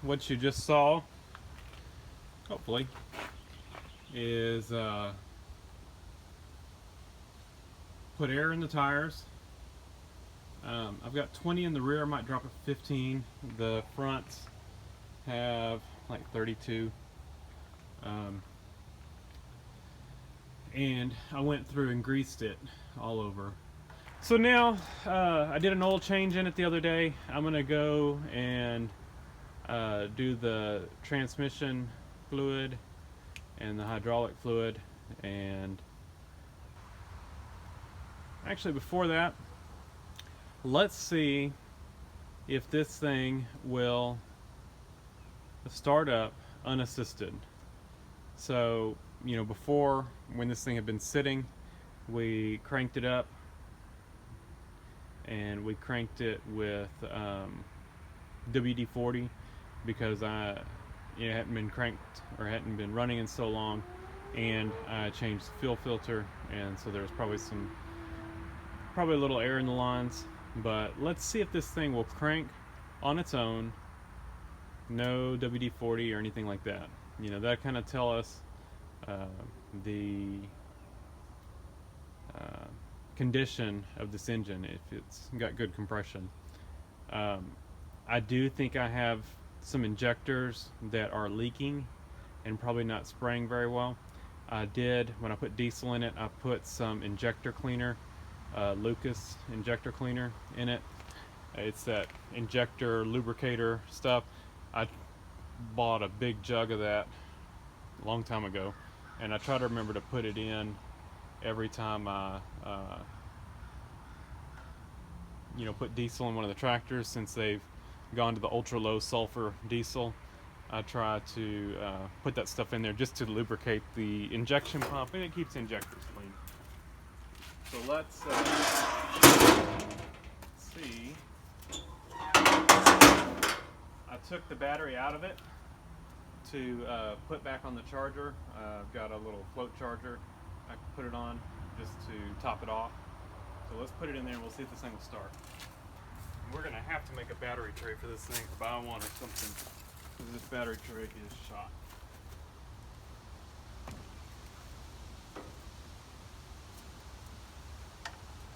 what you just saw, hopefully, is put air in the tires. I've got 20 in the rear, I might drop it 15. The fronts have like 32. And I went through and greased it all over. So now I did an oil change in it the other day. I'm gonna go and do the transmission fluid and the hydraulic fluid, and actually before that, let's see if this thing will start up unassisted. So, you know, before, when this thing had been sitting, we cranked it up, and we cranked it with WD-40 because it hadn't been cranked or hadn't been running in so long, and I changed the fuel filter, and so there was probably a little air in the lines. But let's see if this thing will crank on its own, no WD-40 or anything like that. You know, that kind of tell us the condition of this engine, if it's got good compression. I do think I have some injectors that are leaking and probably not spraying very well. I did, when I put diesel in it, I put some injector cleaner, Lucas injector cleaner in it. It's that injector lubricator stuff. I bought a big jug of that a long time ago, and I try to remember to put it in every time I put diesel in one of the tractors. Since they've gone to the ultra low sulfur diesel, I try to put that stuff in there just to lubricate the injection pump, and it keeps the injectors clean. So let's see. I took the battery out of it to put back on the charger. I've got a little float charger. I can put it on just to top it off. So let's put it in there and we'll see if this thing will start. And we're gonna have to make a battery tray for this thing, or buy one or something, because this battery tray is shot.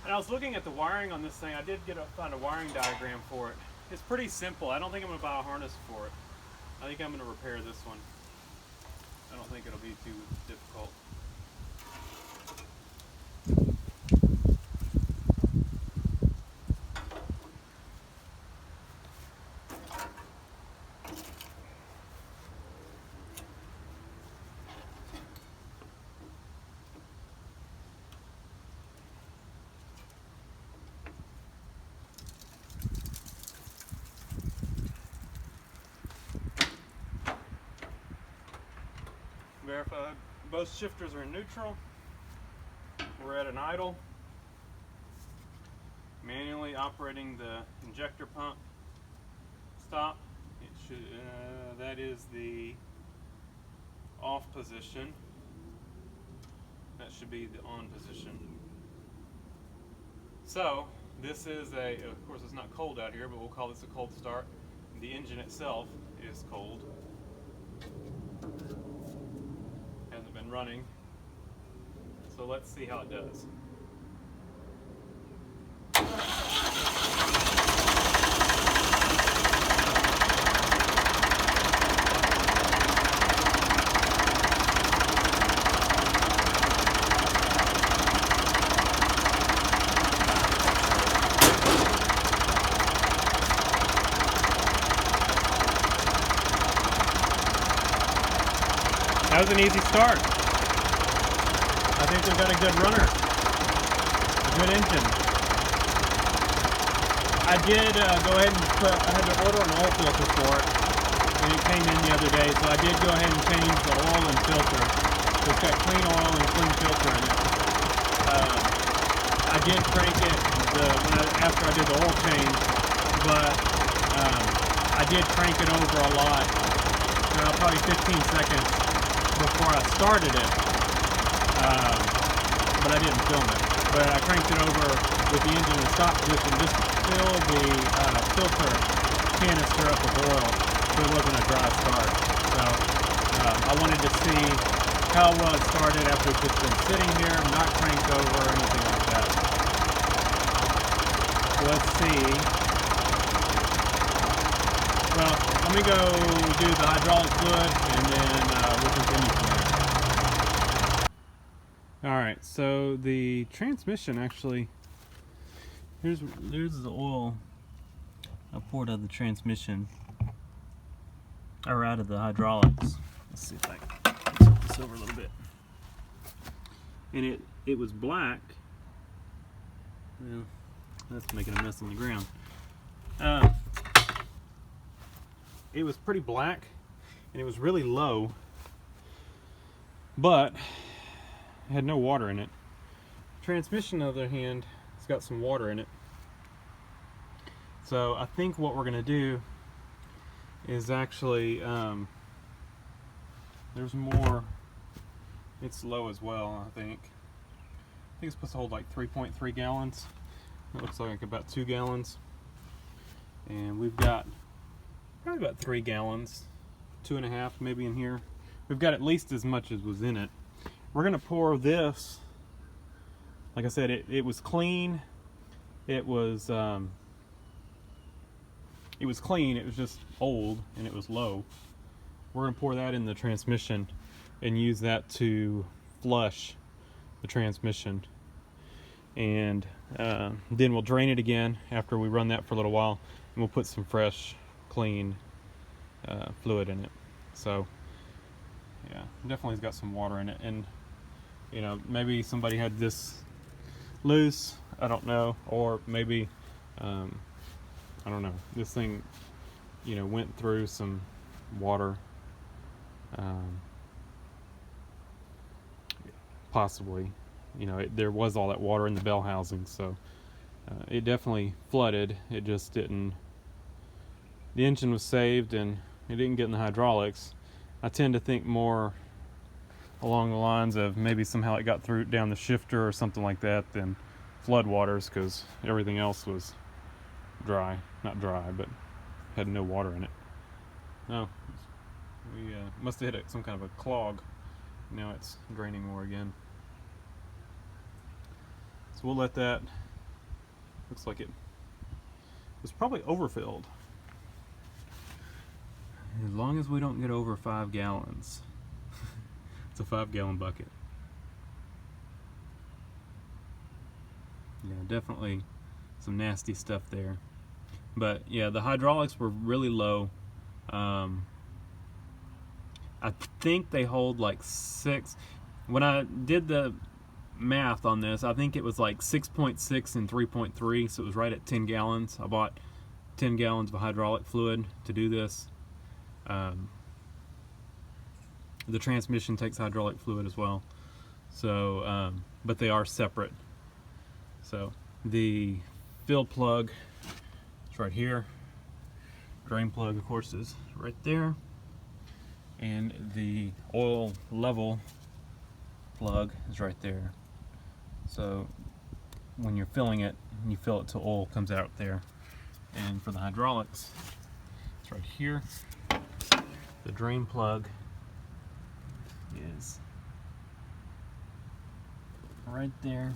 And I was looking at the wiring on this thing. I did find a wiring diagram for it. It's pretty simple. I don't think I'm gonna buy a harness for it. I think I'm gonna repair this one. I don't think it'll be too difficult. Verify both shifters are in neutral. We're at an idle. Manually operating the injector pump. Stop. It should. That is the off position. That should be the on position. So this is of course it's not cold out here, but we'll call this a cold start. The engine itself is cold. Hasn't been running. So let's see how it does. That was an easy start. I think we've got a good runner, a good engine. I did go ahead and I had to order an oil filter for it, and it came in the other day, so I did go ahead and change the oil and filter. So it's got clean oil and clean filter in it. I did crank it after I did the oil change, but I did crank it over a lot, probably 15 seconds before I started it, but I didn't film it. But I cranked it over with the engine in stop position just to fill the filter canister up with oil. so it wasn't a dry start. So I wanted to see how well it started after it's just been sitting here, not cranked over or anything like that. So let's see. Well, let me go do the hydraulic fluid and then we'll continue from there. Alright, so the transmission actually, there's the oil I poured out of the transmission, or out of the hydraulics. Let's see if I can tilt this over a little bit. And it was black. Well, that's making a mess on the ground. It was pretty black and it was really low, but it had no water in it. Transmission, on the other hand, it's got some water in it. So I think what we're gonna do is actually, there's more, it's low as well, I think. I think it's supposed to hold like 3.3 gallons. It looks like about 2 gallons. And we've got probably about 3 gallons, 2.5 maybe in here. We've got at least as much as was in it. We're gonna pour this, like I said, it was clean. It was clean, it was just old and it was low. We're gonna pour that in the transmission and use that to flush the transmission. And then we'll drain it again after we run that for a little while, and we'll put some fresh, clean fluid in it. So yeah, definitely has got some water in it. And you know, maybe somebody had this loose, I don't know, or maybe I don't know, this thing, you know, went through some water, possibly, you know, there was all that water in the bell housing, so it definitely flooded. It just didn't, the engine was saved and it didn't get in the hydraulics. I tend to think more along the lines of maybe somehow it got through down the shifter or something like that than flood waters, because everything else was dry. Not dry, but had no water in it. No, we must have hit some kind of a clog. Now it's draining more again. So we'll let that, looks like it was probably overfilled. As long as we don't get over 5 gallons. It's a 5-gallon bucket. Yeah, definitely some nasty stuff there. But yeah, the hydraulics were really low. I think they hold like 6. When I did the math on this, I think it was like 6.6 and 3.3, so it was right at 10 gallons. I bought 10 gallons of hydraulic fluid to do this. The transmission takes hydraulic fluid as well, so but they are separate. So the fill plug is right here, drain plug of course is right there, and the oil level plug is right there. So when you're filling it, you fill it till oil comes out there. And for the hydraulics, it's right here. The drain plug is right there.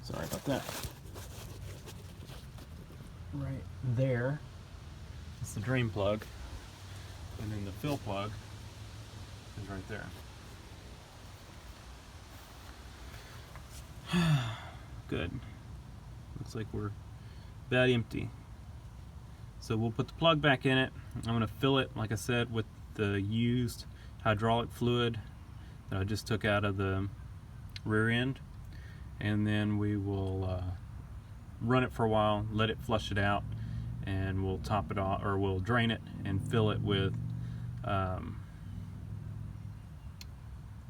Sorry about that. Right there. It's the drain plug. And then the fill plug is right there. Good. Looks like we're about empty. So we'll put the plug back in it. I'm going to fill it, like I said, with the used hydraulic fluid that I just took out of the rear end. And then we will run it for a while, let it flush it out, and we'll top it off, or we'll drain it and fill it with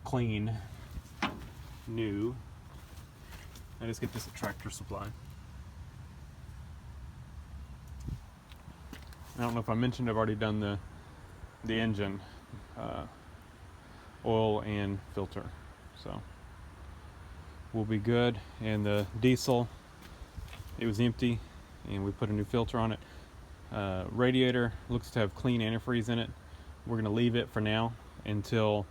clean, new. I just get this at Tractor Supply. I don't know if I mentioned, I've already done the engine, oil and filter, so we'll be good. And the diesel, it was empty, and we put a new filter on it. Radiator looks to have clean antifreeze in it. We're going to leave it for now until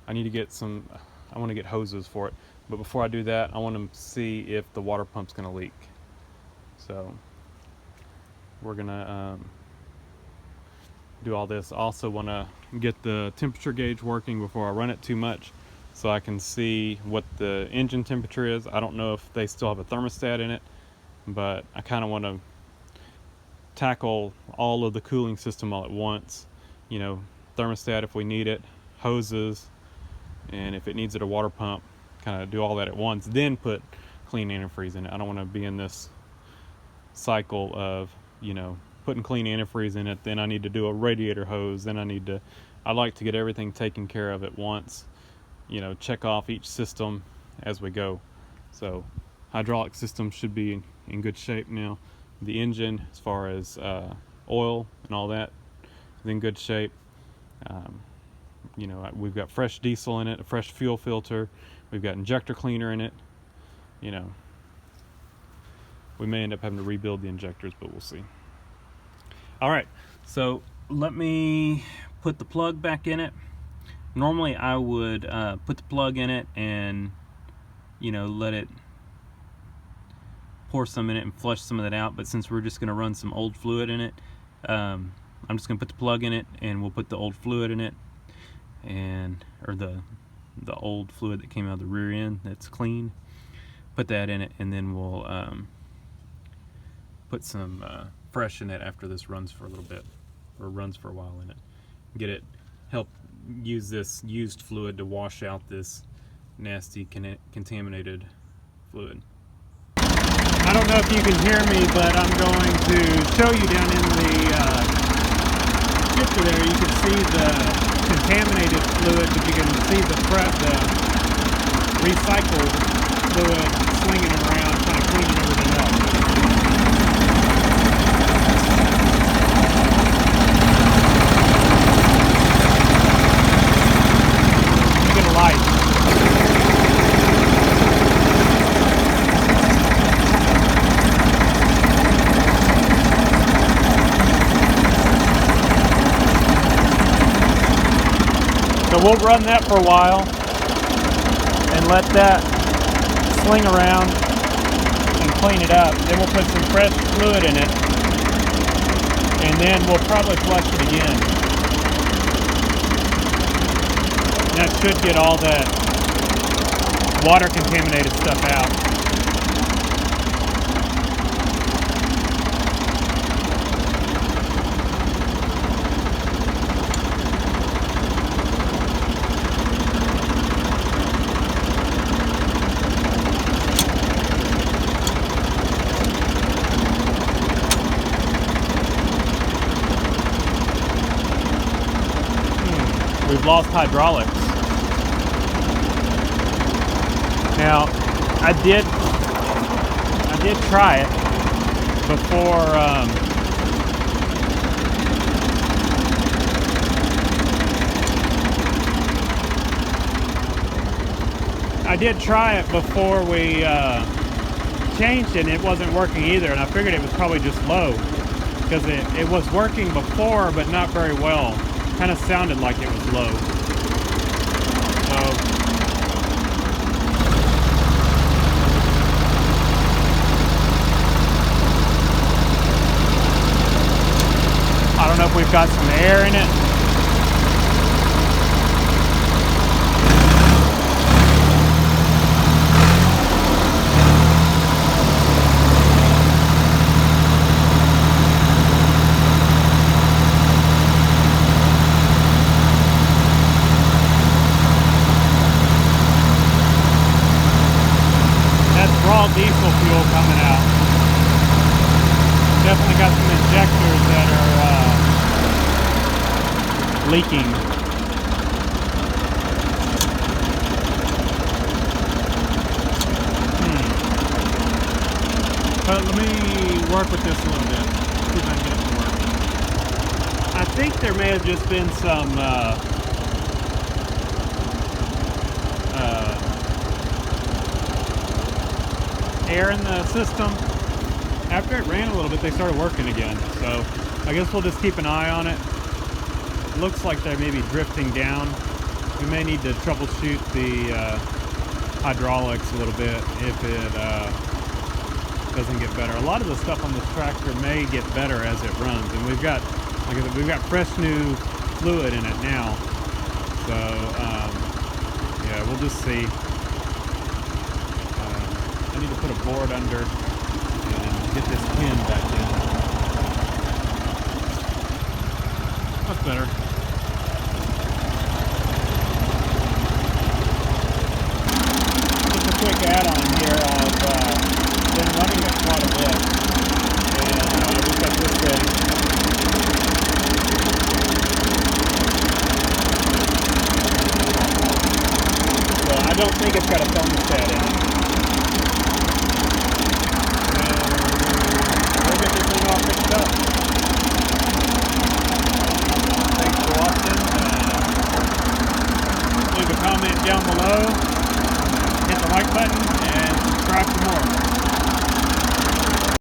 I need to get some. I want to get hoses for it, but before I do that, I want to see if the water pump's going to leak. So we're going to do all this. I also want to get the temperature gauge working before I run it too much, so I can see what the engine temperature is. I don't know if they still have a thermostat in it, but I kind of want to tackle all of the cooling system all at once. You know, thermostat if we need it, hoses, and if it needs it, a water pump. Kind of do all that at once, then put clean antifreeze in it. I don't want to be in this cycle of, you know, putting clean antifreeze in it, then I need to do a radiator hose, then I like to get everything taken care of at once, you know, check off each system as we go. So hydraulic system should be in good shape now. The engine, as far as oil and all that, is in good shape. You know, we've got fresh diesel in it, a fresh fuel filter, we've got injector cleaner in it. You know, we may end up having to rebuild the injectors, but we'll see. All right, so let me put the plug back in it. Normally I would put the plug in it and, you know, let it pour some in it and flush some of that out, but since we're just going to run some old fluid in it, I'm just going to put the plug in it and we'll put the old fluid in it, and or the old fluid that came out of the rear end that's clean, put that in it, and then we'll put some fresh in it after this runs for a little bit, or runs for a while in it. Help use this used fluid to wash out this nasty contaminated fluid. I don't know if you can hear me, but I'm going to show you down in the shifter there. You can see the contaminated fluid, but you can see the recycled fluid slinging around, kind of cleaning everything up. Get a light. So we'll run that for a while and let that sling around and clean it up. Then we'll put some fresh fluid in it, and then we'll probably flush it again. And that should get all that water contaminated stuff out. We've lost hydraulics. Now, I did try it before. I did try it before we changed it, and it wasn't working either. And I figured it was probably just low, because it was working before, but not very well. Kind of sounded like it was low. So I don't know if we've got some air in it. Raw diesel fuel coming out. Definitely got some injectors that are leaking. But let me work with this a little bit. See if I can get it to work. I think there may have just been some air in the system, after it ran a little bit, they started working again. So I guess we'll just keep an eye on it. Looks like they may be drifting down. We may need to troubleshoot the hydraulics a little bit if it doesn't get better. A lot of the stuff on this tractor may get better as it runs, and we've got, like I said, we've got fresh new fluid in it now. So yeah, we'll just see. I need to put a board under and get this pin back in. Much better. Just a quick add-on here. I've been running it quite a bit, and we've got this thing. So I don't think it's got a thermostat in it.